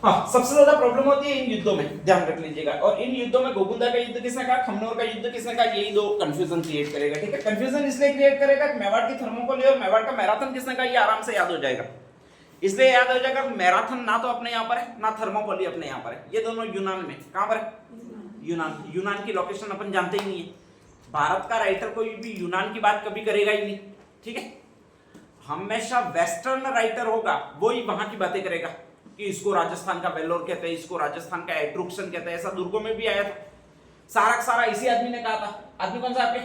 हाँ, सबसे ज्यादा प्रॉब्लम होती है इन युद्धों में, ध्यान रख लीजिएगा। और इन युद्धों में गोकुंदा का युद्ध किसने कहा, खमनोर का युद्ध किसने कहा, यही दो कंफ्यूजन क्रिएट करेगा। ठीक है, कंफ्यूजन इसलिए क्रिएट करेगा कि मेवाड़ की थर्मोकोल और मेवाड़ का मैराथन किसने कहा, ये आराम से याद हो जाएगा। इसलिए याद हो जाएगा मैराथन ना तो अपने यहाँ पर है ना थर्मोकोल अपने यहाँ पर है, ये दोनों यूनान में। कहां पर है, यूनान। यूनान की लोकेशन अपन जानते ही नहीं है, भारत का राइटर कोई भी यूनान की बात कभी करेगा ही नहीं। ठीक है, हमेशा वेस्टर्न राइटर होगा वो ही वहां की बातें करेगा कि इसको राजस्थान का वेल्लोर कहते हैं, इसको राजस्थान का एट्रुक्सन कहते हैं। ऐसा दुर्गों में भी आया था, सारा का सारा इसी आदमी ने कहा था। आदमी कौन सा आपके,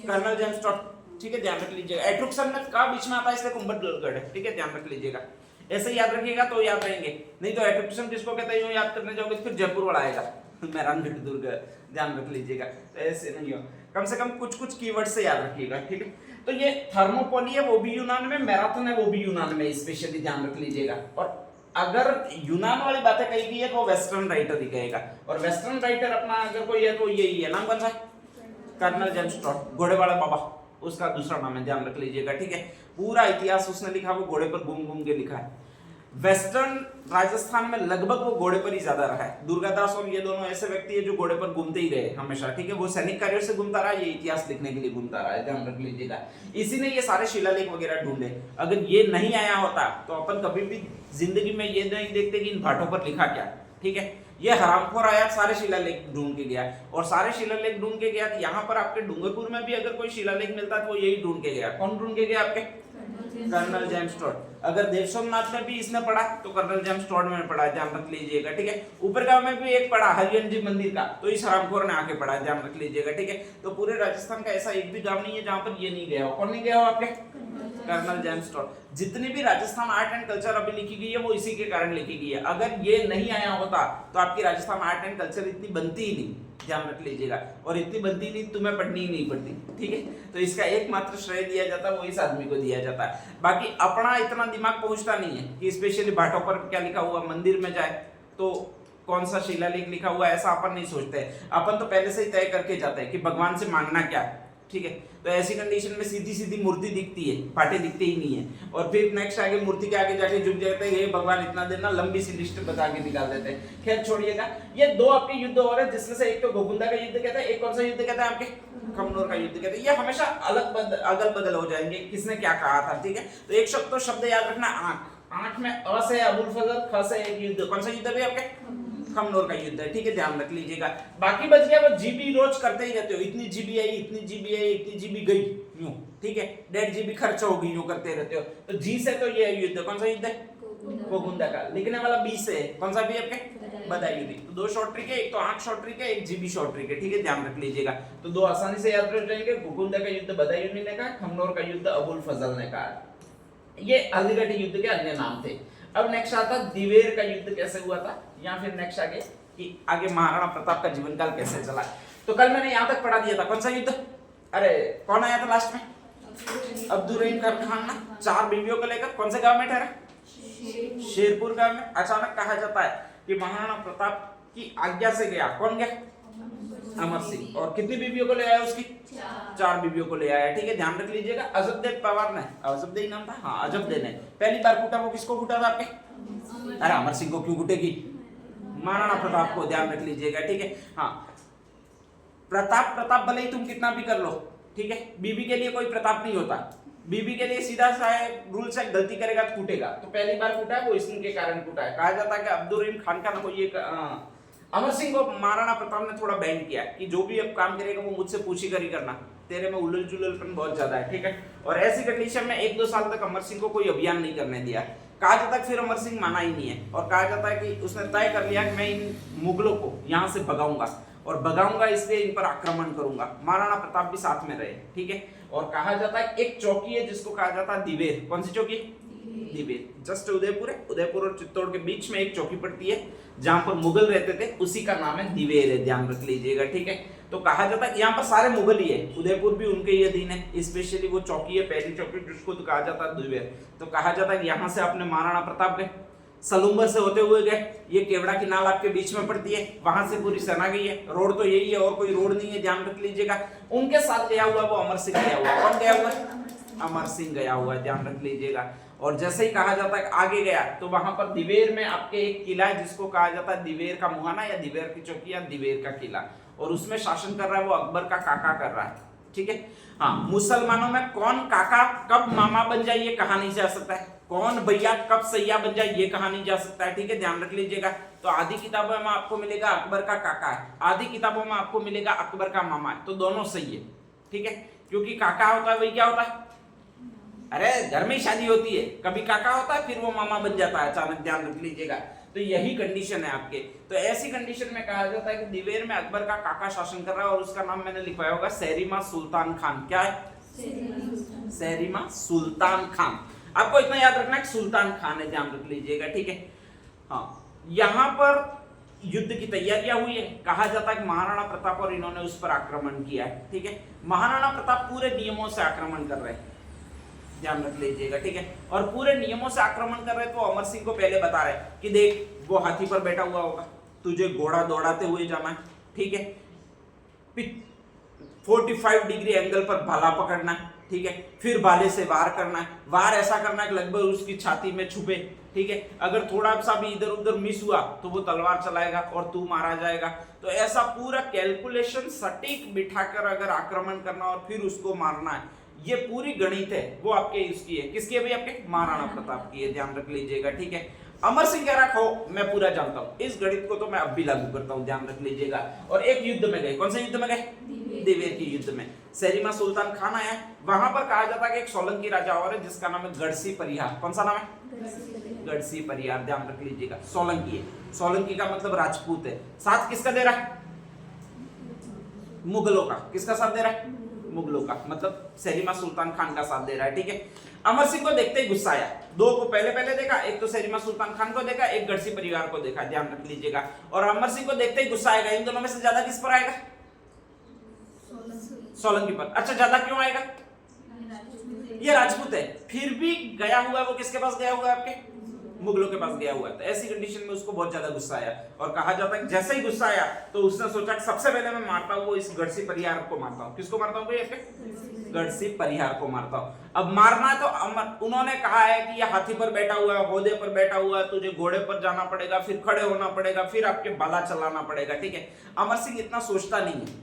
कर्नल जेम्स टॉड। ठीक है, ध्यान रख लीजिएगा। एट्रुक्सन में का बीच में आता है, इसलिए कुंभलगढ़ है। ठीक है, ध्यान रख लीजिएगा। ऐसे याद रखिएगा तो याद रहेंगे, नहीं तो एट्रुक्सन किसको कहते हैं याद करने जाओगे फिर जयपुर वाला आएगा, मेहरानगढ़ दुर्ग। ध्यान रख लीजिएगा, तो ऐसे नहीं हो, कम से कम कुछ कुछ कीवर्ड से याद रखिएगा। ठीक है, तो ये थर्मोपोली है वो भी यूनान में, मैराथन है वो भी यूनान में, स्पेशली ध्यान रख लीजिएगा। और अगर यूनान वाली बातें कही गई है तो वेस्टर्न राइटर ही कहेगा, और वेस्टर्न राइटर अपना अगर कोई है तो यही है। नाम कौन सा है, कर्नल जेम्स टॉड, घोड़े वाला बाबा उसका दूसरा नाम है, ध्यान रख लीजिएगा। ठीक है, पूरा इतिहास उसने लिखा, वो घोड़े पर घूम घूम के लिखा है। वेस्टर्न राजस्थान में लगभग वो घोड़े पर ही ज्यादा रहा है। दुर्गादास और ये दोनों ऐसे व्यक्ति है जो घोड़े पर घूमते ही रहे हमेशा। ठीक है, वो सैनिक कार्यों से घूमता रहा, ये इतिहास लिखने के लिए घूमता रहा है, ध्यान रख लीजिएगा। इसी ने ये सारे शिलालेख वगैरह ढूंढे। अगर ये नहीं आया होता तो अपन कभी भी जिंदगी में ये नहीं देखते कि इन भाटों पर लिखा क्या। ठीक है, ये हरामखोर आया, सारे शिलालेख ढूंढ के गया, और सारे शिलालेख ढूंढ के गया। यहाँ पर आपके डूंगरपुर में भी अगर कोई शिलालेख मिलता तो वो यही ढूंढ के गया। कौन ढूंढ के गया, आपके कर्नल जेम्स टॉड। अगर देव सोमनाथ में भी इसने पढ़ा तो कर्नल जेम्स टॉड में पढ़ा, ध्यान रख लीजिएगा। ठीक है, ऊपर गांव में भी एक पढ़ा हरियन जी मंदिर का, तो इस हरामखोर ने आके पढ़ा, ध्यान रख लीजिएगा। ठीक है, तो पूरे राजस्थान का ऐसा एक भी गांव नहीं है जहां पर ये नहीं गया हो। कौन नहीं गया हो, आपके कर्नल जेम्स टॉड। जितनी भी राजस्थान आर्ट एंड कल्चर अभी लिखी गई है वो इसी के कारण लिखी गई है। अगर ये नहीं आया होता तो आपकी राजस्थान आर्ट एंड कल्चर इतनी बनती ही नहीं, ध्यान रख लीजिएगा। और इतनी बनती नहीं, तुम्हें पढ़नी ही नहीं पड़ती। ठीक है, तो इसका एकमात्र श्रेय दिया जाता है वो इस आदमी को दिया जाता है। बाकी अपना इतना दिमाग पहुंचता नहीं है कि स्पेशली भाटों पर क्या लिखा हुआ, मंदिर में जाए तो कौन सा शिलालेख लिखा हुआ, ऐसा अपन नहीं सोचते। अपन तो पहले से ही तय करके जाते हैं कि भगवान से मांगना क्या है। ठीक है, तो ऐसी कंडीशन में सीधी सीधी मूर्ति दिखती है, पाटे दिखते ही नहीं है। और फिर नेक्स्ट आगे मूर्ति के आगे जाके झुक जाते हैं, ये भगवान इतना देना, लंबी सी लिस्ट बता के निकाल देते हैं। खैर छोड़िएगा, ये दो आपके युद्ध हो रहे हैं, जिसमें से एक तो गोकुंदा का युद्ध कहता है, एक कौन सा युद्ध कहता है, आपके खमनोर का युद्ध कहते हैं। ये हमेशा अगल बदल हो जाएंगे, किसने क्या कहा था। ठीक है, तो एक शब्द तो शब्द याद रखना, आंख। आंख में अ से अबुल फजल, ख से एक युद्ध, कौन सा युद्ध है आपके, खमनोर का युद्ध है। ठीक है, ध्यान रख लीजिएगा। बाकी बच गया वो जीबी रोज करते ही रहते हो, इतनी जीबी आई, इतनी जीबी आई, इतनी जीबी गई, यूं। ठीक है, 1.5 जीबी खर्च हो गई, यूं करते रहते हो। तो जी से तो ये युद्ध, कौन सा युद्ध है, गोकुंदा का। लिखने वाला बी से, कौन सा भी आपके, बदायूं। तो दो शॉर्ट ट्रिक है, एक तो आंख शॉर्ट ट्रिक है, एक जीबी शॉर्ट ट्रिक है। ठीक है, ध्यान रख लीजिएगा। तो दो आसानी से याद रख जाएंगे, गोकुंदा का युद्ध बदायूं ने कहा, खमनोर का युद्ध अबुल फजल ने कहा। ये हल्दीघाटी युद्ध के अन्य नाम थे। अब नेक्स्ट आता दिवेर का युद्ध कैसे हुआ था, या फिर नेक्स्ट आगे कि आगे महाराणा प्रताप का जीवन काल कैसे चला। तो कल मैंने यहां तक पढ़ा दिया था, कौन सा युद्ध, अरे कौन आया था लास्ट में, अब्दुल रहीम खान ना, 4 बीवियों को लेकर कौन से गांव में ठहरा, शेरपुर गांव में। अचानक कहा जाता है कि महाराणा प्रताप की आज्ञा से गया, कौन गया, अमर सिंह। और कितनी बीवियों को ले आया, उसकी 4 बीवियों को ले आया। ठीक है, ध्यान रख लीजिएगा। अजबदेव पवार ने, अजबदेव नाम था, हाँ अजबदेव ने पहली बार कूटा, वो किसको कूटा था आपके, अरे अमर सिंह को क्यों कूटेगी, महाराणा प्रताप को, ध्यान रख लीजिएगा। ठीक है, हाँ प्रताप भले ही तुम कितना भी कर लो। ठीक है, बीबी के लिए कोई प्रताप नहीं होता, बीबी के लिए सीधा सा है रूल से, गलती करेगा तो कूटेगा। तो पहली बार कूटा है वो इसके कारण कूटा है। कहा जाता है कि अब्दुल रहीम खान का ना कोई अमर सिंह को महाराणा प्रताप ने थोड़ा बैंड किया कि जो भी अब काम करेगा वो मुझसे पूछी कर ही करना, तेरे में उलझ जुलझपन बहुत ज्यादा है। ठीक है, और ऐसी कंडीशन में 1-2 साल तक अमर सिंह को कोई अभियान नहीं करने दिया। कहा जाता है फिर अमर सिंह माना ही नहीं है, और कहा जाता है कि उसने तय कर लिया कि मैं इन मुगलों को यहाँ से भगाऊंगा, और भगाऊंगा इसलिए इन पर आक्रमण करूंगा। महाराणा प्रताप भी साथ में रहे। ठीक है, और कहा जाता है एक चौकी है जिसको कहा जाता है दिवेर। कौन सी चौकी, दिवेर। जस्ट उदयपुर है, उदयपुर और चित्तौड़ के बीच में एक चौकी पड़ती है जहां पर मुगल रहते थे, उसी का नाम है दिवेर है, ध्यान रख लीजिएगा। ठीक है, तो कहा जाता है यहाँ पर सारे मुगल ही है, उदयपुर भी उनके ही अधीन है। स्पेशली वो चौकी है, पहली चौकी जिसको तो कहा जाता है दिवेर। तो कहा जाता है कि यहाँ से अपने महाराणा प्रताप गए, सलूम्बर से होते हुए गए, ये केवड़ा की नाल आपके बीच में पड़ती है, वहां से पूरी सेना गई है। रोड तो यही है और कोई रोड नहीं है, ध्यान रख लीजिएगा। उनके साथ गया हुआ वो अमर सिंह गया हुआ। कौन गया हुआ, अमर सिंह गया हुआ है, ध्यान रख लीजिएगा। और जैसे ही कहा जाता है आगे गया तो वहां पर दिवेर में आपके एक किला है जिसको कहा जाता है दिवेर का मुहाना या दिवेर की चौकी या दिवेर का किला, और उसमें शासन कर रहा है वो अकबर का काका कर रहा है, ठीक है। हाँ, मुसलमानों में कौन काका कब मामा बन जाए ये कहा नहीं जा सकता है, कौन भैया कब सैया बन जाए ये कहा नहीं जा सकता है, ठीक है, ध्यान रख लीजिएगा। तो आधी किताबों में आपको मिलेगा अकबर का काका है, आधी किताबों में आपको मिलेगा अकबर का मामा है, तो दोनों सही है, ठीक है। क्योंकि काका होता है वही क्या होता है, अरे घर में ही शादी होती है, कभी काका होता है फिर वो मामा बन जाता है अचानक, ध्यान रख लीजिएगा। तो यही कंडीशन है आपके। तो ऐसी कंडीशन में कहा जाता है कि दिवेर में अकबर का काका शासन कर रहा है और उसका नाम मैंने लिखवाया होगा सहरीमा सुल्तान खान। क्या है? सहरीमा सुल्तान खान। आपको इतना याद रखना है कि सुल्तान खान है, ध्यान रख लीजिएगा, ठीक है। हाँ, यहाँ पर युद्ध की तैयारियां हुई है, कहा जाता है कि महाराणा प्रताप और इन्होंने उस पर आक्रमण किया है, ठीक है। महाराणा प्रताप पूरे नियमों से आक्रमण कर रहे हैं, ध्यान रख लीजिएगा, ठीक है। और पूरे नियमों से आक्रमण कर रहे तो अमर सिंह को पहले बता रहे कि देख वो हाथी पर बैठा हुआ होगा, तुझे घोड़ा दौड़ाते हुए जाना है, ठीक है। 45 डिग्री एंगल पर भाला पकड़ना है, ठीक है। फिर भाले से वार करना है, वार ऐसा करना है कि लगभग उसकी छाती में छुपे, ठीक है। अगर थोड़ा सा भी इधर उधर मिस हुआ तो वो तलवार चलाएगा और तू मारा जाएगा। तो ऐसा पूरा कैलकुलेशन सटीक बिठाकर अगर आक्रमण करना और फिर उसको मारना है, ये पूरी गणित है वो आपके इसकी है, किसकी है भाई? आपके महाराणा प्रताप की है, ध्यान रख लीजिएगा, ठीक है। अमर सिंह कह रहा हो मैं पूरा जानता हूं, इस गणित को तो मैं अब भी लागू करता हूं, ध्यान रख लीजिएगा। और एक युद्ध में गए, कौन से युद्ध में गए? दिवेर के युद्ध में। सहरीमा सुल्तान खान आया, वहां पर कहा जाता है कि एक सोलंकी राजा और है जिसका नाम है गढ़सी परिहार। कौन सा नाम है? गढ़सी परिहार, ध्यान रख लीजिएगा। सोलंकी है, सोलंकी का मतलब राजपूत है। साथ किसका दे रहा है? मुगलों का। किसका साथ दे रहा है? मुगलों का, मतलब सहरीमा सुल्तान खान का साथ दे रहा है, ठीक है। अमर सिंह को देखते ही गुस्सा आया, दो को पहले देखा, एक तो सहरीमा सुल्तान खान को देखा, एक गढ़सी परिवार को देखा, ध्यान रख लीजिएगा। और अमर सिंह को देखते ही गुस्सा आएगा, इन दोनों में से ज्यादा किस पर आएगा? सोलंकी पर। अच्छा, ज्यादा क्यों आएगा? ये राजपूत है, फिर भी गया हुआ है वो किसके पास गया हुआ है? आपके मुगलों के पास गया हुआ है। तो ऐसी कंडीशन में उसको बहुत ज्यादा गुस्सा आया, और कहा जाता है कि जैसे ही गुस्सा आया तो उसने सोचा कि सबसे पहले मैं मारता हूं वो इस गढ़सी परिहार को मारता हूं। किसको मारता हूं भाई? गढ़सी परिहार को मारता हूं। अब मारना है तो उन्होंने कहा है कि ये हाथी पर बैठा हुआ है, होदे पर बैठा हुआ है, तुझे घोड़े पर जाना पड़ेगा, फिर खड़े होना पड़ेगा, फिर आपके बाला चलाना पड़ेगा, ठीक है। अमर सिंह इतना सोचता नहीं है,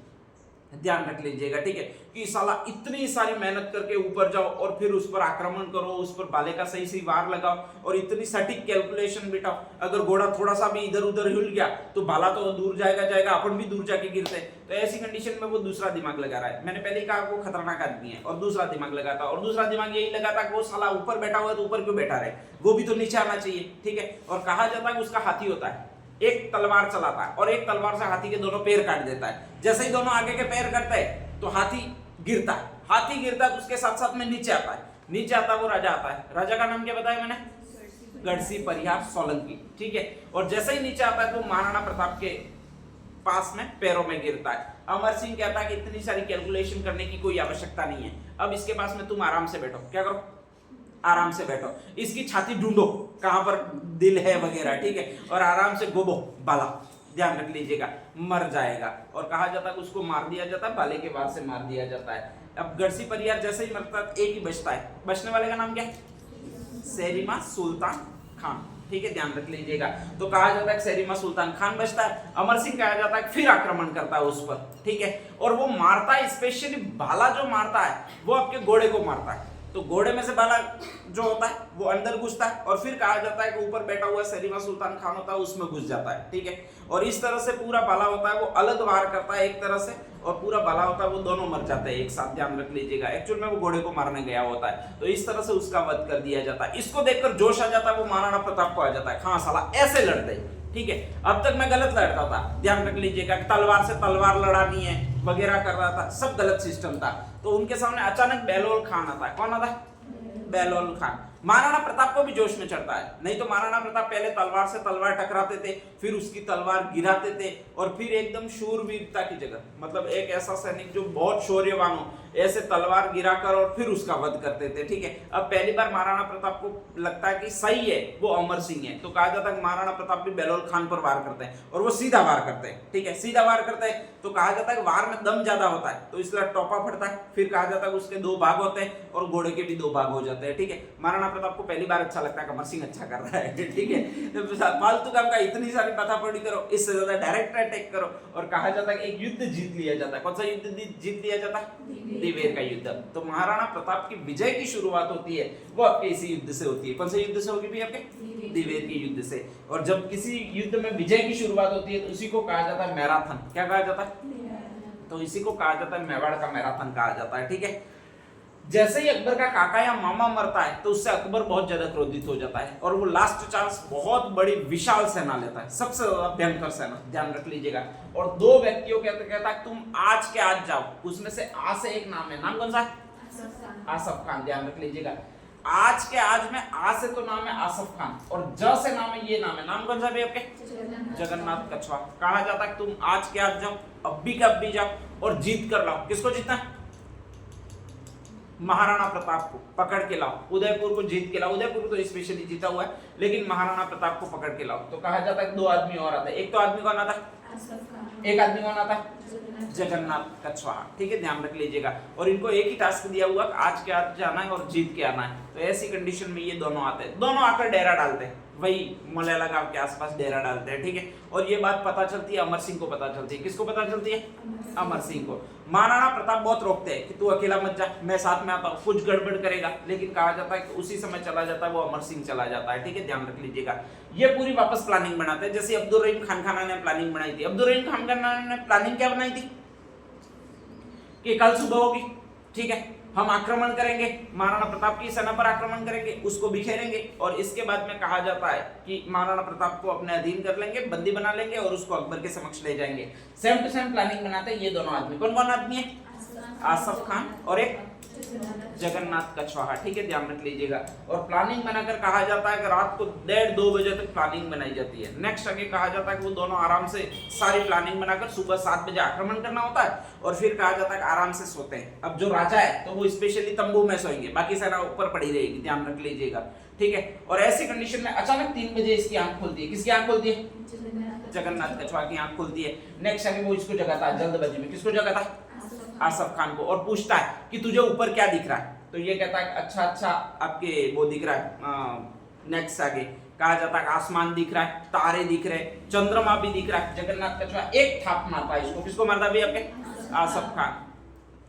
ध्यान रख लीजिएगा, ठीक है, कि साला इतनी सारी मेहनत करके ऊपर जाओ और फिर उस पर आक्रमण करो, उस पर भाले का सही सही वार लगाओ और इतनी सटीक कैलकुलेशन बिठाओ। अगर घोड़ा थोड़ा सा भी इधर उधर हिल गया तो भाला तो दूर जाएगा, अपन भी दूर जाके गिरते। तो ऐसी कंडीशन में वो दूसरा दिमाग लगा रहा है। मैंने पहले ही कहा वो खतरनाक आदमी है, और दूसरा दिमाग लगाता, और दूसरा दिमाग यही लगाता कि वो साला ऊपर बैठा हुआ है तो ऊपर क्यों बैठा रहे, वो भी तो नीचे आना चाहिए, ठीक है। और कहा जाता है कि उसका हाथी होता है, एक तलवार चलाता है और एक तलवार से हाथी के दोनों पैर काट देता है। जैसे ही दोनों आगे के पैर कटते हैं तो हाथी गिरता है, हाथी गिरता है तो उसके साथ साथ में नीचे आता है, नीचे आता वो राजा आता है। राजा का नाम क्या बताया मैंने? गढ़सी परिहार सोलंकी, ठीक है। और जैसे ही नीचे आता है तो महाराणा प्रताप के पास में पैरों में गिरता है। अमर सिंह कहता है कि इतनी सारी कैलकुलेशन करने की कोई आवश्यकता नहीं है, अब इसके पास में तुम आराम से बैठो। क्या करो? आराम से बैठो, इसकी छाती ढूंढो कहां पर दिल है वगैरह, ठीक है, और आराम से गोबो बाला, ध्यान रख लीजिएगा, मर जाएगा। और कहा जाता है कि उसको मार दिया जाता है, भाले के वार से मार दिया जाता है। अब गढ़सी परिहार जैसे ही मरता है एक ही बचता है, बचने वाले का नाम क्या है? सहरीमा सुल्तान खान, ठीक है, ध्यान रख लीजिएगा। तो कहा जाता है कि सहरीमा सुल्तान खान बचता है। अमर सिंह कहा जाता है फिर आक्रमण करता है उस पर, ठीक है, और वो मारता है, स्पेशली भाला जो मारता है वो आपके घोड़े को मारता है। तो घोड़े में से भाला जो होता है वो अंदर घुसता है, और फिर कहा जाता है कि ऊपर बैठा हुआ सहरीमा सुल्तान खान होता है उसमें घुस जाता है, ठीक है। और इस तरह से पूरा भाला होता है वो अलग वार करता है एक तरह से, और पूरा भाला होता है वो दोनों मर जाते हैं एक साथ, ध्यान रख लीजिएगा। एक्चुअल में वो घोड़े को मारने गया होता है, तो इस तरह से उसका वध कर दिया जाता है। इसको देखकर जोश आ जाता है, वो महाराणा प्रताप को आ जाता है, हाँ साला ऐसे लड़ते, ठीक है। अब तक मैं गलत लड़ता था, ध्यान रख लीजिएगा, तलवार से तलवार लड़ानी है वगैरह कर रहा था, सब गलत सिस्टम था। तो उनके सामने अचानक बेलोल खान आता है। कौन आता है? बेलोल खान। महाराणा प्रताप को भी जोश में चढ़ता है। नहीं तो महाराणा प्रताप पहले तलवार से तलवार टकराते थे, फिर उसकी तलवार गिराते थे, और फिर एकदम शूरवीरता की जगह, मतलब एक ऐसा सैनिक जो बहुत शौर्यवान हो, ऐसे तलवार गिराकर और फिर उसका वध करते थे। ठीक है, अब पहली बार महाराणा प्रताप को लगता है कि सही है वो अमर सिंह है, तो कहा जाता है महाराणा प्रताप भी बेलोल खान पर वार करते हैं, और वो सीधा वार करते हैं। ठीक है, सीधा वार करते हैं तो कहा जाता है वार में दम ज्यादा होता है, तो इसलिए टोपा फटता है। फिर कहा जाता है उसके 2 भाग होते हैं और घोड़े के भी 2 भाग हो जाते हैं। ठीक है, महाराणा प्रताप को पहली बार अच्छा लगता है अमर सिंह अच्छा कर रहा है। ठीक है, तो फालतू काम का इतनी सारी बातापड़ी करो, इससे ज्यादा डायरेक्ट अटैक करो, और कहा जाता है एक युद्ध जीत लिया जाता है। कौन सा युद्ध जीत लिया जाता है? दिवेर का युद्ध। तो महाराणा प्रताप की विजय की शुरुआत होती है वो आपके इसी युद्ध से होती है। कौन से युद्ध से होगी भी? आपके दिवेर के युद्ध से। और जब किसी युद्ध में विजय की शुरुआत होती है तो उसी को कहा जाता है मैराथन। क्या कहा जाता है? तो इसी को कहा जाता है मेवाड़ का मैराथन कहा जाता है। ठीक है, जैसे ही अकबर का काका या मामा मरता है तो उससे अकबर बहुत ज्यादा क्रोधित हो जाता है, और वो लास्ट चांस बहुत बड़ी विशाल सेना लेता है, सबसे ज्यादा भयंकर सेना, ध्यान रख लीजिएगा। और 2 व्यक्तियों को कहता है तुम आज के आज जाओ, उसमें से आ से एक नाम है, नाम कौन सा है? आसफ खान। ध्यान रख लीजिएगा, आज के आज में आ से तो नाम है आसफ खान, और ज से नाम है, ये नाम है, नाम कौन सा है आपके? जगन्नाथ कछवा। कहा जाता है तुम आज के आज जाओ, अब भी का अब भी जाओ और जीत कर लाओ। किसको जीतना है? महाराणा प्रताप को पकड़ के लाओ, उदयपुर को जीत के लाओ। उदयपुर तो स्पेशली जीता हुआ है, लेकिन महाराणा प्रताप को पकड़ के लाओ। तो कहा जाता है 2 आदमी और आते हैं। एक तो आदमी कौन आता है? एक आदमी कौन आता है? जगन्नाथ कछवाहा। ठीक है, ध्यान रख लीजिएगा। और इनको एक ही टास्क दिया हुआ, आज के आज जाना है और जीत के आना है। तो ऐसी कंडीशन में ये दोनों आते हैं, दोनों आकर डेरा डालते हैं, वही मलैला गांव के आसपास डेरा डालते हैं। ठीक है, और ये बात पता चलती है अमर सिंह को, पता चलती है। किसको पता चलती है? अमर सिंह को। महाराणा प्रताप बहुत रोकते हैं कि तू अकेला मत जा, मैं साथ में आता हूँ, कुछ गड़बड़ करेगा, लेकिन कहा जाता है कि उसी समय चला जाता है वो अमर सिंह चला जाता है। ठीक है, ध्यान रख लीजिएगा। ये पूरी वापस प्लानिंग बनाते हैं, जैसे अब्दुल रहीम खान खाना ने प्लानिंग बनाई थी। अब्दुल रहीम खान खाना ने प्लानिंग क्या बनाई थी कि कल सुबह होगी, ठीक है, हम आक्रमण करेंगे, महाराणा प्रताप की सेना पर आक्रमण करेंगे, उसको बिखेरेंगे, और इसके बाद में कहा जाता है कि महाराणा प्रताप को अपने अधीन कर लेंगे, बंदी बना लेंगे और उसको अकबर के समक्ष ले जाएंगे। सेम टू सेम प्लानिंग बनाते हैं ये दोनों आदमी। कौन कौन आदमी है? आसफ खान और एक जगन्नाथ कछवाहा। ठीक है, ध्यान रख लीजिएगा। और प्लानिंग बनाकर कहा जाता है कि रात को 1:30-2 बजे तक प्लानिंग बनाई जाती है। नेक्स्ट आगे कहा जाता है कि वो दोनों आराम से सारी प्लानिंग बनाकर सुबह 7 बजे आक्रमण करना होता है, और फिर कहा जाता है कि आराम से सोते हैं। अब जो राजा है तो वो स्पेशली तंबू में सोएंगे, बाकी सेना ऊपर पड़ी रहेगी, ध्यान रख लीजिएगा। ठीक है, और ऐसी कंडीशन में अचानक 3 बजे इसकी आंख खुलती है। किसकी आंख खुलती है? जगन्नाथ कछवाहा की आंख खुलती है। नेक्स्ट आगे वो इसको जगाता है जल्दबाजी में। किसको जगाता है? आसफ खान को, और पूछता है कि तुझे ऊपर क्या दिख रहा है? तो ये कहता है अच्छा अच्छा आपके वो दिख रहा है। नेक्स्ट आगे कहा जाता है आसमान दिख रहा है, तारे दिख रहे हैं, चंद्रमा भी दिख रहा है। जगन्नाथ कछवाहा एक थाप मारता है इसको। किसको मारता है आपके? आसफ खान।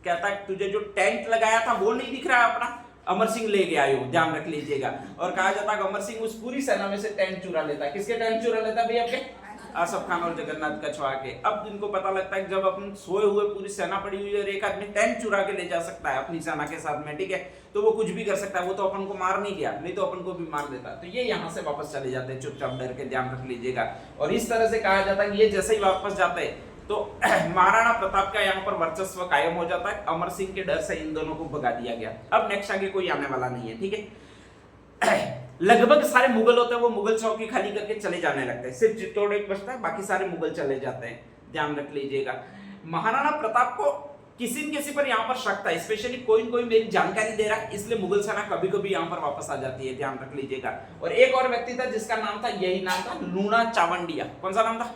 कहता है तुझे जो टेंट लगाया था वो नहीं दिख रहा है अपना? अमर सिंह ले गया हो, ध्यान रख लीजिएगा। और कहा जाता है अमर सिंह उस पूरी सेना में से टेंट चुरा लेता है। किसके टेंट चुरा लेता है भैया? आपके आसफ खान और जगन्नाथ कछवाहा के। अब इनको पता लगता है कि जब अपन सोए हुए पूरी सेना पड़ी हुई है और एक आदमी टेंट चुरा के ले जा सकता है अपनी सेना के साथ में, ठीक है, तो वो कुछ भी कर सकता है। वो तो अपन को मार नहीं गया, नहीं तो अपन को भी मार देता। तो ये यहाँ से वापस चले जाते हैं चुपचाप डर के, ध्यान रख लीजिएगा। और इस तरह से कहा जाता है कि ये जैसे ही वापस जाते हैं तो महाराणा प्रताप का यहाँ पर वर्चस्व कायम हो जाता है। अमर सिंह के डर से इन दोनों को भगा दिया गया। अब नेक्स्ट आगे कोई आने वाला नहीं है, ठीक है। लगभग सारे मुगल होते हैं वो मुगल चौकी खाली करके चले जाने लगते हैं, सिर्फ चित्तौड़ एक बचता है, बाकी सारे मुगल चले जाते हैं, ध्यान रख लीजिएगा। महाराणा प्रताप को किसी न किसी पर यहाँ पर शक था, स्पेशली कोई कोई मेरी जानकारी दे रहा है, इसलिए मुगल सेना कभी कभी यहाँ पर वापस आ जाती है, ध्यान रख लीजिएगा। और एक और व्यक्ति था जिसका नाम था, यही नाम था, लूणा चावंडिया। कौन सा नाम था?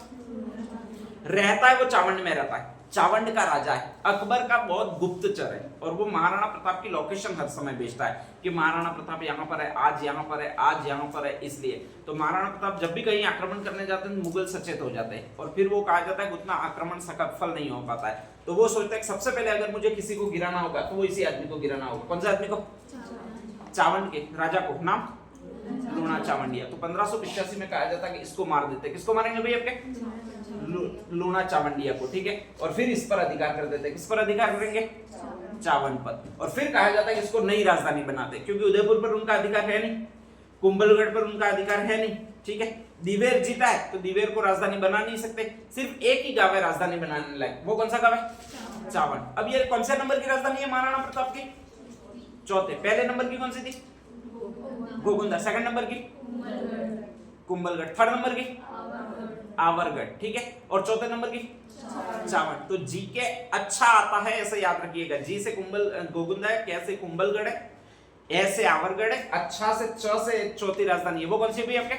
रहता है वो चावंड में रहता है, चावंड का राजा है, अकबर का बहुत गुप्तचर है, और वो महाराणा प्रताप की लोकेशन हर समय भेजता है कि महाराणा प्रताप यहाँ पर है, आज यहाँ पर है, आज यहाँ पर है। इसलिए तो महाराणा प्रताप जब भी कहीं आक्रमण करने जाते हैं मुगल सचेत हो जाते हैं, और फिर वो कहा जाता है कि उतना आक्रमण सफल नहीं हो पाता है। तो वो सोचता है कि सबसे पहले अगर मुझे किसी को गिराना होगा तो वो इसी आदमी को गिराना होगा। कौन से आदमी को? चावंड के राजा को, नाम लूणा चावंडिया। तो 1585 में कहा जाता है कि इसको मार देते। किसको मारेंगे भाई? आपके लूणा चावंडिया को, ठीक है। और फिर इस पर अधिकार कर देते। किस पर अधिकार करेंगे? चावंड पर। और फिर कहा जाता है कि इसको नई राजधानी बनाते, क्योंकि उदयपुर पर उनका अधिकार है नहीं, कुंभलगढ़ पर उनका अधिकार है नहीं, ठीक है। दिवेर जीता है तो दिवेर को राजधानी बना नहीं सकते, सिर्फ एक ही गांव है राजधानी बनाने लायक। वो कौन सा गांव है? चावंड। अब ये कौन से नंबर की राजधानी है महाराणा प्रताप की? चौथे। पहले नंबर की कौन सी थी? गोगुंदा, सेकंड नंबर की कुंभलगढ़, थर्ड नंबर की आवरगढ़, ठीक है, और चौथे नंबर की चावड़। तो जी के अच्छा आता है ऐसे याद रखिएगा, जी से गोगुंदा है, कैसे कुंभलगढ़ है, ऐसे आवरगढ़ है, अच्छा से च से चौथी राजधानी है वो कौन सी है आपके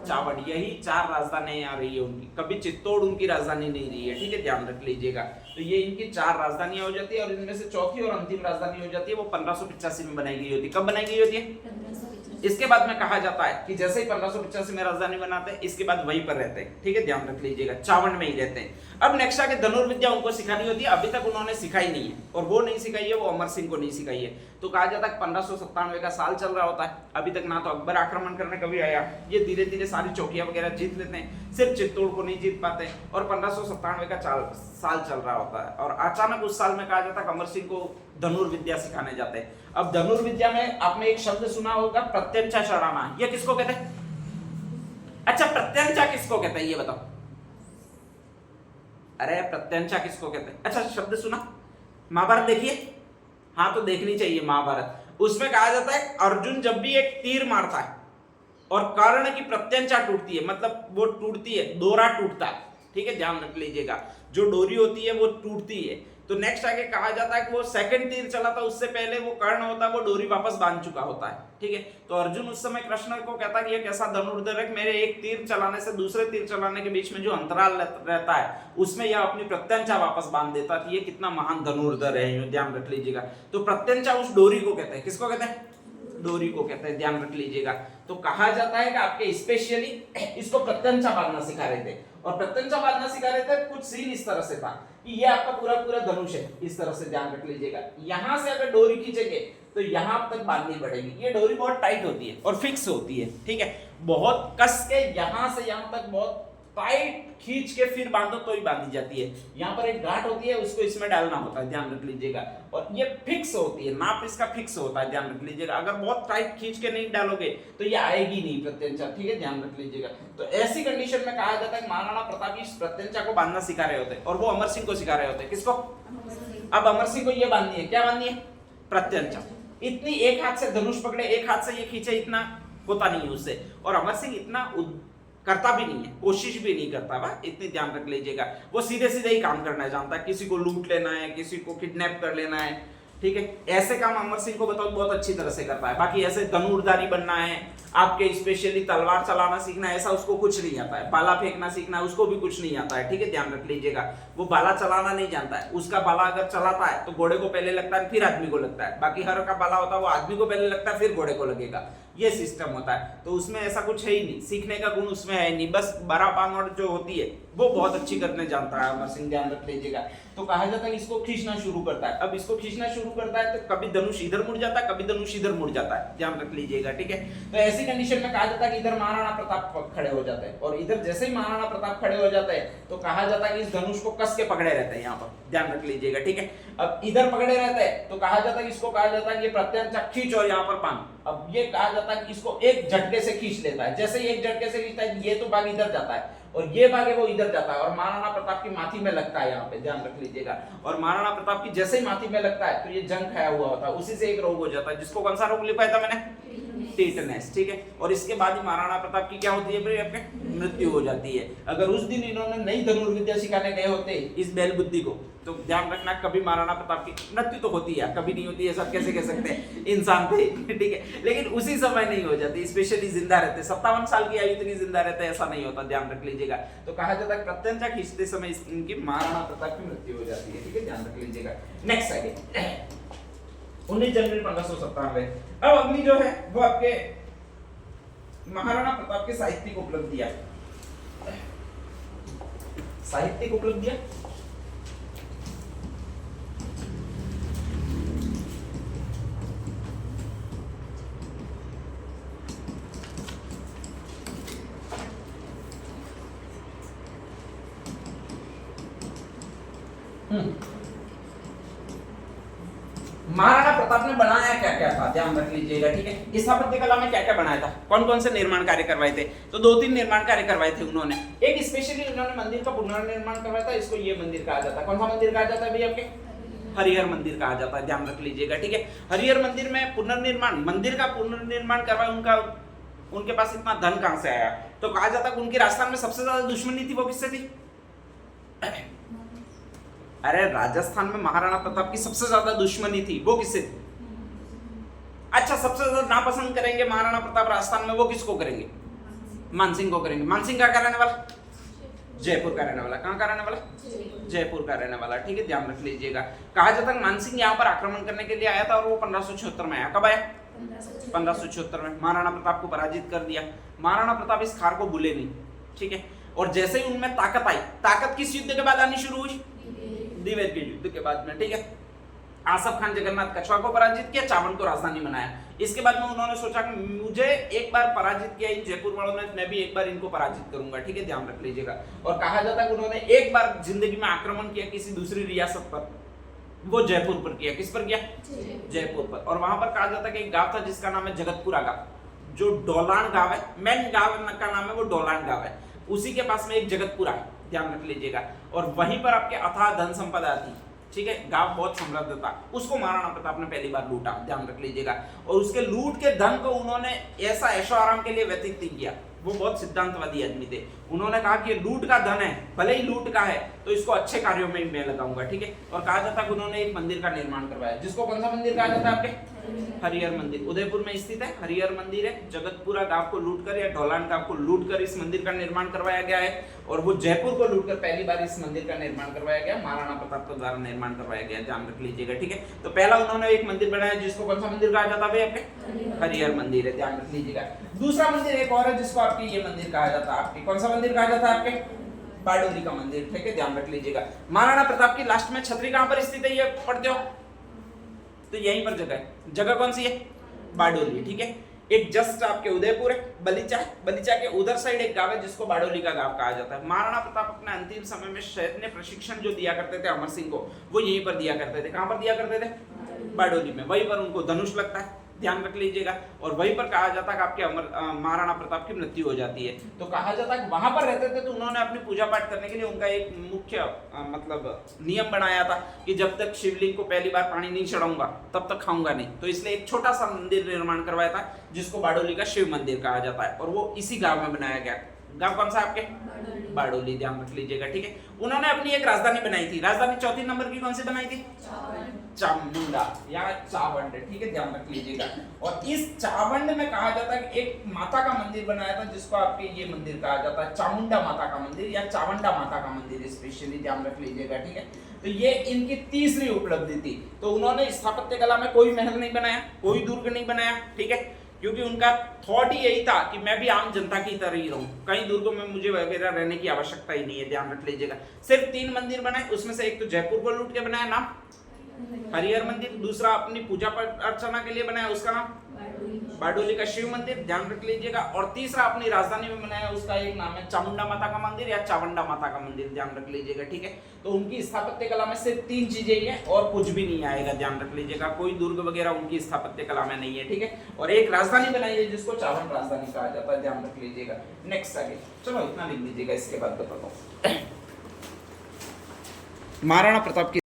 चावड़। यही चार राजधानी आ रही है उनकी, कभी चित्तौड़ उनकी राजधानी नहीं रही है, ठीक है, ध्यान रख लीजिएगा। तो ये इनकी चार राजधानियां हो जाती है और इनमें से चौथी और अंतिम राजधानी हो जाती है वो 1585 में बनाई गई होती है। कब बनाई गई होती है? इसके बाद में कहा जाता है कि जैसे ही 1585 में राजधानी बनाते हैं इसके बाद वहीं पर रहते हैं, ठीक है, ध्यान रख लीजिएगा, चावड़ में ही रहते हैं। अब नेक्स्ट आगे धनुर्विद्या उनको सिखानी होती है, अभी तक उन्होंने सिखाई नहीं है, और वो नहीं सिखाई है वो अमर सिंह को नहीं सिखाई है। तो कहा जाता है 1597 का साल चल रहा होता है, अभी तक ना तो अकबर आक्रमण करने कभी आया, ये धीरे धीरे सारी चौकियां वगैरह जीत लेते हैं, सिर्फ चित्तौड़ को नहीं जीत पाते, और 1597 का साल चल रहा होता है, और अचानक उस साल में कहा जाता है अमर सिंह को धनुर्विद्या सिखाने जाते हैं। अब धनुर्विद्या में आपने एक शब्द सुना होगा प्रत्यंचा चढ़ाना, ये किसको कहते हैं? अच्छा, प्रत्यंचा किसको कहते हैं ये बताओ? अरे प्रत्यंचा किसको कहते हैं? अच्छा, शब्द सुना? महाभारत देखिए, हाँ तो देखनी चाहिए महाभारत। उसमें कहा जाता है अर्जुन जब भी एक तीर मारता है और कर्ण की प्रत्यंचा टूटती है, मतलब वो टूटती है, दोरा टूटता है, ठीक है, ध्यान रख लीजिएगा, जो डोरी होती है वो टूटती है। तो नेक्स्ट आगे कहा जाता है कि वो सेकंड तीर चला था, उससे पहले वो कर्ण होता है वो डोरी वापस बांध चुका होता है, ठीक है। तो अर्जुन उस समय कृष्ण को कहता है कि ये कैसा धनुर्धर है, मेरे एक तीर चलाने से दूसरे तीर चलाने के बीच में जो अंतराल रहता है उसमें यह अपनी प्रत्यंचा वापस बांध देता है, ये कितना महान धनुर्धर है, ध्यान रख लीजिएगा। तो प्रत्यंचा उस डोरी को कहते हैं, किसको कहते हैं? डोरी को कहते हैं, ध्यान रख लीजिएगा। तो कहा जाता है कि आपके स्पेशली इसको प्रत्यंचा बांधना सिखा रहे थे, और प्रत्यंचा बांधना सिखा रहे थे, कुछ सीन इस तरह से था कि ये आपका पूरा पूरा धनुष है, इस तरह से ध्यान रख लीजिएगा। यहां से अगर डोरी खींचेंगे तो यहां तक बांधनी पड़ेगी, ये डोरी बहुत टाइट होती है और फिक्स होती है, ठीक है, बहुत कस के यहां से यहां तक बहुत टाइट खींच के फिर बांधो तो ही बांधी जाती है। यहाँ पर एक गांठ होती है, उसको इसमें डालना होता है, ध्यान रख लीजिएगा, और ये फिक्स होती है, नाप इसका फिक्स होता है, ध्यान रख लीजिएगा। अगर बहुत टाइट खींच के नहीं डालोगे तो ये आएगी नहीं प्रत्यंचा, ठीक है, ध्यान रख लीजिएगा। तो ऐसी कंडीशन में कहा जाता है महाराणा प्रताप इस प्रत्यंचा को बांधना सिखा रहे होते हैं, और वो अमर सिंह को सिखा रहे होते हैं। किसको? अब अमर सिंह को ये बांधनी है, क्या बांधनी है? प्रत्यंचा। इतनी एक हाथ से धनुष पकड़े, एक हाथ से ये खींचे, इतना होता नहीं है उससे, और अमर सिंह इतना करता भी नहीं है, कोशिश भी नहीं करता, वाह, इतनी ध्यान रख लीजिएगा। वो सीधे सीधे ही काम करना जानता है, किसी को लूट लेना है, किसी को किडनैप कर लेना है, ठीक है, ऐसे काम अमर सिंह को बताओ बहुत अच्छी तरह से करता है। बाकी ऐसे धनुर्धारी बनना है, आपके स्पेशली तलवार चलाना सीखना है, ऐसा उसको कुछ नहीं आता है। बाला फेंकना सीखना है, उसको भी कुछ नहीं आता है, ठीक है, ध्यान रख लीजिएगा। वो बाला चलाना नहीं जानता है, उसका बाला अगर चलाता है तो घोड़े को पहले लगता है फिर आदमी को लगता है, बाकी हर का बाला होता है वो आदमी को पहले लगता है फिर घोड़े को लगेगा, ये सिस्टम होता है। तो उसमें ऐसा कुछ है ही नहीं, सीखने का गुण उसमें है नहीं, बस बड़ा पांगड़ जो होती है वो बहुत अच्छी करने जानता है अमर सिंह, ध्यान रख लीजिएगा। तो कहा जाता है कि इसको खींचना शुरू करता है। अब इसको खींचना शुरू करता है तो कभी धनुष इधर मुड़ जाता है, कभी धनुष इधर मुड़ जाता है, ध्यान रख लीजिएगा, ठीक है। तो ऐसी कंडीशन में कहा जाता है कि इधर महाराणा प्रताप खड़े हो जाते हैं, और इधर जैसे ही महाराणा प्रताप खड़े हो जाते हैं तो कहा जाता है कि इस धनुष को कस के पकड़े रहते हैं, यहाँ पर ध्यान रख लीजिएगा, ठीक है। अब इधर पकड़े रहते हैं तो कहा जाता है कि इसको कहा जाता है कि प्रत्यंचा खींच और यहाँ पर बांध। अब ये कहा जाता है कि इसको एक झटके से खींच लेता है, जैसे ही एक झटके से खींचता है ये तो भाग इधर जाता है और ये भाग है वो इधर जाता है, और महाराणा प्रताप की माथी में लगता है, यहाँ पे ध्यान रख लीजिएगा। और महाराणा प्रताप की जैसे ही माथी में लगता है तो ये जंग खाया हुआ होता है, उसी से एक रोग हो जाता है, जिसको कौन सा रोग लिखवाया था मैंने? टीटनेस, ठीक है। और इसके बाद ही महाराणा प्रताप की क्या होती है फिर आपके? मृत्यु हो जाती है। अगर उस दिन इन्होंने नई धनुर्विद्या सिखाने गए होते इस बैल बुद्धि को, तो ध्यान रखना कभी महाराणा प्रताप की मृत्यु तो होती है, कभी नहीं होती है, सब कैसे कह सकते हैं, इंसान थे, ठीक है, लेकिन उसी समय नहीं हो जाती, स्पेशली जिंदा रहते, 57 साल की आयु तक जिंदा रहते, ऐसा नहीं होता, ध्यान रख लीजिएगा। तो कहा जाता है प्रत्यंचा खींचते समय इनकी महाराणा प्रताप की मृत्यु हो जाती है, ठीक है, ध्यान रख लीजिएगा। नेक्स्ट आगे 19 जनवरी 1597। अब अगली जो है वो आपके महाराणा प्रताप के साहित्यिक उपलब्धियां, साहित्यिक उपलब्धियां महाराणा प्रताप ने बनाया क्या क्या था, ध्यान रख लीजिएगा, ठीक है। स्थापत्य कला में क्या क्या बनाया था, कौन कौन से निर्माण कार्य करवाए थे? तो 2-3 निर्माण कार्य करवाए थे उन्होंने। एक स्पेशली उन्होंने मंदिर का पुनर्निर्माण करवाया था, इसको ये मंदिर कहा जाता है। कौन सा मंदिर कहा जाता है भैया आपके? हरिहर मंदिर कहा जाता है, ध्यान रख लीजिएगा, ठीक है। हरिहर मंदिर में पुनर्निर्माण, मंदिर का पुनर्निर्माण करवाया, उनके पास इतना धन कहां से आया? तो कहा जाता है कि उनकी राजस्थान में सबसे ज्यादा दुश्मनी थी, वो किससे थी? अरे राजस्थान में महाराणा प्रताप की सबसे ज्यादा दुश्मनी थी, वो किससे थी? अच्छा, सबसे ज्यादा नापसंद करेंगे महाराणा प्रताप राजस्थान में, वो किसको करेंगे? मानसिंह को करेंगे। मानसिंह का रहने वाला? जयपुर का रहने वाला। कहां का रहने वाला? जयपुर का रहने वाला, ठीक है, ध्यान रख लीजिएगा। कहा जाता है मानसिंह यहाँ पर आक्रमण करने के लिए आया था और वो 1576 में आया। कब आया? 1576 में। महाराणा प्रताप को पराजित कर दिया। महाराणा प्रताप इस हार को भूले नहीं, ठीक है। और जैसे ही उनमें ताकत आई, ताकत किस युद्ध के बाद आनी शुरू हुई? दिवेद के युद्ध के बाद में, ठीक है। आसफ खान जगन्नाथ कछवा को पराजित किया, चावंड को राजधानी बनाया। इसके बाद में उन्होंने सोचा कि मुझे एक बार पराजित किया इन जयपुर वालों ने, मैं भी एक बार इनको पराजित करूंगा, ठीक है, ध्यान रख लीजिएगा। और कहा जाता है कि उन्होंने एक बार जिंदगी में आक्रमण किया किसी दूसरी रियासत पर, वो जयपुर पर किया। किस पर किया? जयपुर पर। और वहां पर कहा जाता है कि एक गांव था जिसका नाम है जगतपुरा गांव, जो डोलान गांव है, मेन गांव का नाम है वो डोलान गांव है, उसी के पास में एक जगतपुरा है, ध्यान रख लीजिएगा। और वहीं पर आपके अथाह धन संपदा थी, ठीक है, गांव बहुत समृद्ध था, उसको महाराणा प्रताप ने पहली बार लूटा, ध्यान रख लीजिएगा। और उसके लूट के धन को उन्होंने ऐसा ऐशो आराम के लिए व्यतीत नहीं किया, वो बहुत सिद्धांतवादी आदमी थे। उन्होंने कहा कि ये लूट का धन है, भले ही लूट का है तो इसको अच्छे कार्यों में मैं लगाऊंगा, ठीक है। और कहा जाता है कि उन्होंने एक मंदिर का निर्माण करवाया, जिसको कौन सा मंदिर कहा जाता है आपके? हरिहर मंदिर। उदयपुर में स्थित है, हरिहर मंदिर है। जगतपुरा गांव को लूटकर या ढोलान गांव को लूटकर इस मंदिर का निर्माण करवाया गया है। और वो जयपुर को लूटकर पहली बार इस मंदिर का निर्माण करवाया गया, महाराणा प्रताप के द्वारा निर्माण करवाया गया, ध्यान रख लीजिएगा, ठीक है। तो पहला उन्होंने एक मंदिर बनाया जिसको कौन सा मंदिर कहा जाता है आपके? हरिहर मंदिर है, ध्यान रख लीजिएगा। दूसरा मंदिर एक और है जिसको आपके ये मंदिर कहा जाता है, आपके कौन सा मंदिर कहा जाता है? आपके बारडोली का मंदिर, ठीक है, ध्यान रख लीजिएगा। महाराणा प्रताप की लास्ट में छतरी कहां पर स्थित है, ये पढ़ते हो तो यहीं पर जगह है। जगह कौन सी है? बारडोली, ठीक है। एक जस्ट आपके उदयपुर है, बलीचा, बलीचा के उधर साइड एक गांव है जिसको बारडोली का गांव कहा जाता है। महाराणा प्रताप अपने अंतिम समय में सैन्य प्रशिक्षण जो दिया करते थे अमर सिंह को, वो यहीं पर दिया करते थे। कहां पर दिया करते थे? बारडोली में। वहीं पर उनको धनुष लगता है, ध्यान रख लीजिएगा। और वहीं पर कहा जाता है कि आपके महाराणा प्रताप की मृत्यु हो जाती है। तो कहा जाता है कि वहां पर रहते थे तो उन्होंने अपनी पूजा पाठ करने के लिए उनका एक मुख्य मतलब नियम बनाया था कि जब तक शिवलिंग को पहली बार पानी नहीं चढ़ाऊंगा तब तक खाऊंगा नहीं। तो इसलिए एक छोटा सा मंदिर निर्माण करवाया था जिसको बारडोली का शिव मंदिर कहा जाता है, और वो इसी गांव में बनाया गया। गांव कौन सा आपके? बारडोली, ध्यान रख लीजिएगा, ठीक है। उन्होंने अपनी एक राजधानी बनाई थी, राजधानी चौथी नंबर की कौन सी बनाई थी? चामुंडा या चावंड, ठीक है, ध्यान रख लीजिएगा। और इस चावंड में कहा जाता है कि एक माता का मंदिर बनाया था जिसको आपके ये मंदिर कहा जाता है चामुंडा माता का मंदिर या चावंडा माता का मंदिर, स्पेशली ध्यान रख लीजिएगा, ठीक है। तो ये इनकी तीसरी उपलब्धि थी। तो उन्होंने स्थापत्य कला में कोई महल नहीं बनाया, कोई दुर्ग नहीं बनाया, ठीक है, क्योंकि उनका थॉट ही यही था कि मैं भी आम जनता की तरह ही रहूं, कई दुर्गों में मुझे वगैरह रहने की आवश्यकता ही नहीं है, ध्यान रख लीजिएगा। सिर्फ 3 मंदिर बनाए, उसमें से एक तो जयपुर को लूट के बनाया, नाम हरिहर मंदिर। दूसरा अपनी पूजा अर्चना के लिए बनाया, उसका नाम बारडोली का शिव मंदिर, ध्यान रख लीजिएगा। और तीसरा अपनी राजधानी में बनाया, उसका एक नाम है चामुंडा माता का मंदिर या चावंडा माता का मंदिर, ध्यान रख लीजिएगा, ठीक है। तो उनकी स्थापत्य कला में सिर्फ 3 चीजें ही है और कुछ भी नहीं आएगा, ध्यान रख लीजिएगा। कोई दुर्ग वगैरह उनकी स्थापत्य कला में नहीं है, ठीक है। और एक राजधानी बनाई है जिसको चावंड राजधानी कहा जाता है, ध्यान रख लीजिएगा। नेक्स्ट आगे चलो, इतना लिख लीजिएगा, इसके बाद बताता हूँ। महाराणा प्रताप की